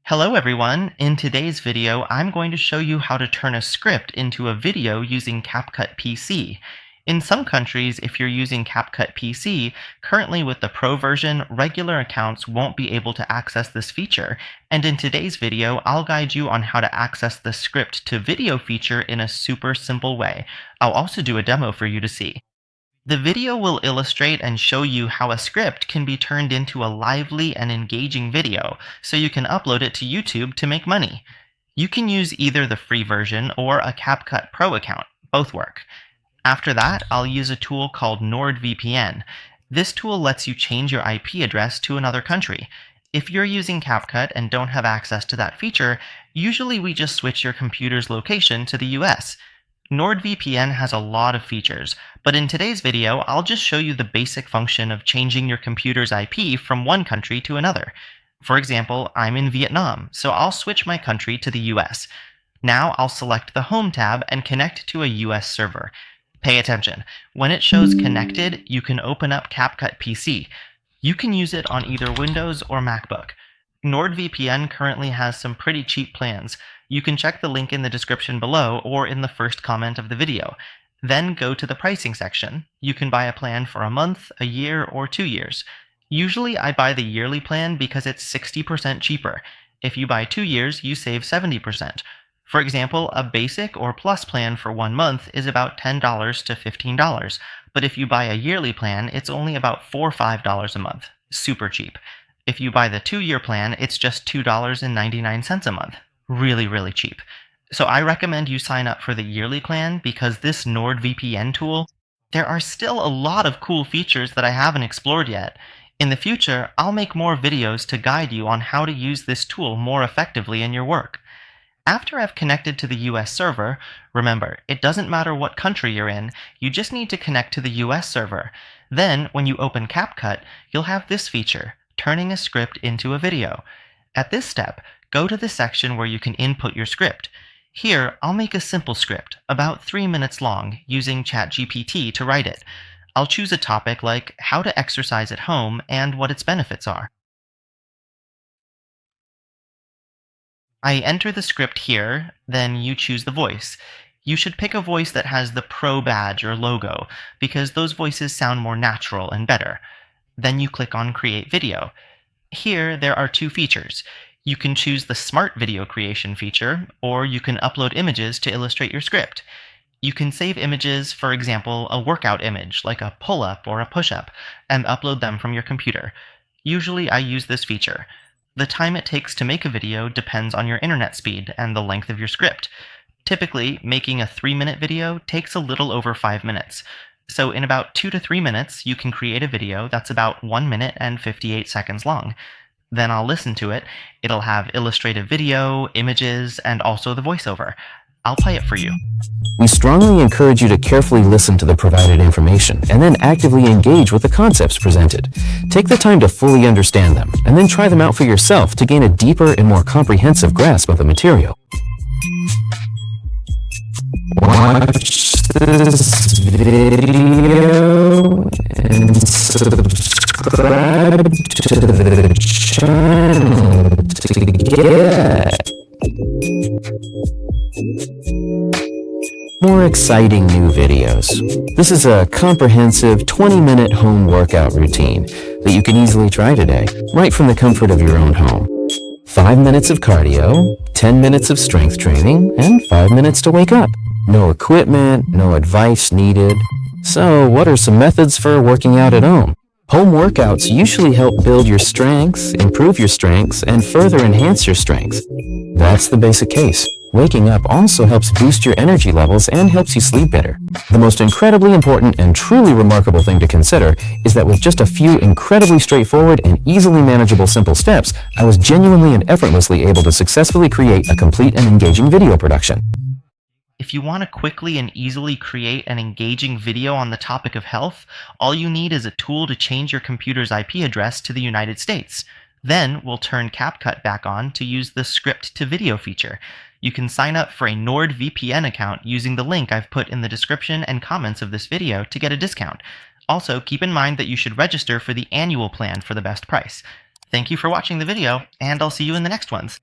Hello everyone! In today's video, I'm going to show you how to turn a script into a video using Capcut PC. In some countries, if you're using Capcut PC, currently with the Pro version, regular accounts won't be able to access this feature, and in today's video, I'll guide you on how to access the script to video feature in a super simple way. I'll also do a demo for you to see. The video will illustrate and show you how a script can be turned into a lively and engaging video, so you can upload it to YouTube to make money. You can use either the free version or a CapCut Pro account. Both work. After that, I'll use a tool called NordVPN. This tool lets you change your IP address to another country. If you're using CapCut and don't have access to that feature, usually we just switch your computer's location to the US. NordVPN has a lot of features, but in today's video, I'll just show you the basic function of changing your computer's IP from one country to another. For example, I'm in Vietnam, so I'll switch my country to the US. Now I'll select the Home tab and connect to a US server. Pay attention. When it shows connected, you can open up CapCut PC. You can use it on either Windows or MacBook. NordVPN currently has some pretty cheap plans. You can check the link in the description below or in the first comment of the video. Then go to the pricing section. You can buy a plan for a month, a year, or 2 years. Usually I buy the yearly plan because it's 60% cheaper. If you buy 2 years, you save 70%. For example, a basic or plus plan for 1 month is about $10 to $15, but if you buy a yearly plan, it's only about $4 or $5 a month. Super cheap. If you buy the 2-year plan, it's just $2.99 a month. Really, really cheap. So I recommend you sign up for the yearly plan because this NordVPN tool, there are still a lot of cool features that I haven't explored yet. In the future, I'll make more videos to guide you on how to use this tool more effectively in your work. After I've connected to the US server, remember, it doesn't matter what country you're in, you just need to connect to the US server. Then, when you open CapCut, you'll have this feature, turning a script into a video. At this step, go to the section where you can input your script. Here, I'll make a simple script, about 3 minutes long, using ChatGPT to write it. I'll choose a topic like how to exercise at home and what its benefits are. I enter the script here, then you choose the voice. You should pick a voice that has the Pro badge or logo, because those voices sound more natural and better. Then you click on Create Video. Here, there are 2 features. You can choose the Smart Video Creation feature, or you can upload images to illustrate your script. You can save images, for example, a workout image, like a pull-up or a push-up, and upload them from your computer. Usually I use this feature. The time it takes to make a video depends on your internet speed and the length of your script. Typically, making a 3-minute video takes a little over 5 minutes. So in about 2 to 3 minutes, you can create a video that's about 1 minute and 58 seconds long. Then I'll listen to it. It'll have illustrative video, images, and also the voiceover. I'll play it for you. We strongly encourage you to carefully listen to the provided information and then actively engage with the concepts presented. Take the time to fully understand them and then try them out for yourself to gain a deeper and more comprehensive grasp of the material. Watch this video and subscribe to the channel to get more exciting new videos. This is a comprehensive 20-minute home workout routine that you can easily try today, right from the comfort of your own home. 5 minutes of cardio, 10 minutes of strength training, and 5 minutes to wake up. No equipment, no advice needed. So, what are some methods for working out at home? Home workouts usually help build your strengths, improve your strengths, and further enhance your strengths. That's the basic case. Waking up also helps boost your energy levels and helps you sleep better. The most incredibly important and truly remarkable thing to consider is that with just a few incredibly straightforward and easily manageable simple steps, I was genuinely and effortlessly able to successfully create a complete and engaging video production. If you want to quickly and easily create an engaging video on the topic of health, all you need is a tool to change your computer's IP address to the United States. Then we'll turn CapCut back on to use the script to video feature. You can sign up for a NordVPN account using the link I've put in the description and comments of this video to get a discount. Also, keep in mind that you should register for the annual plan for the best price. Thank you for watching the video, and I'll see you in the next ones.